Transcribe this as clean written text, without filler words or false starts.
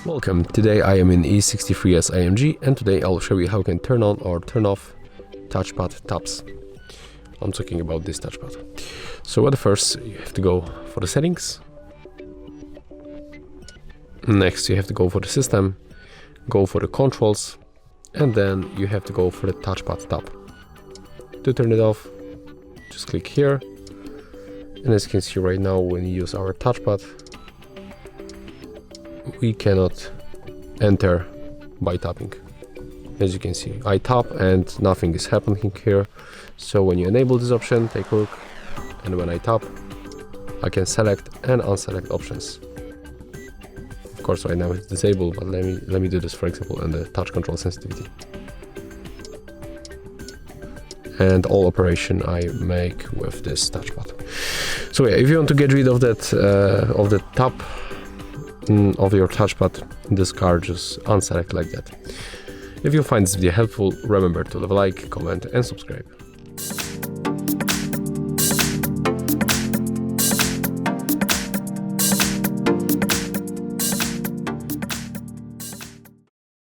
Welcome, today I am in E63S AMG and today I'll show you how you can turn on or turn off touchpad tabs. I'm talking about this touchpad. So at first you have to go for the settings. Next you have to go for the system, go for the controls, and then you have to go for the touchpad tab. To turn it off, just click here, and as you can see right now, when you use our touchpad, we cannot enter by tapping. As you can see, I tap and nothing is happening here. So when you enable this option, take a look, and when I tap, I can select and unselect options. Of course, right now it's disabled, but let me do this, for example, in the touch control sensitivity. And all operation I make with this touchpad. So yeah, if you want to get rid of that of the tap of your touchpad in this car, just unselect like that. If you find this video helpful, remember to leave a like, comment and subscribe.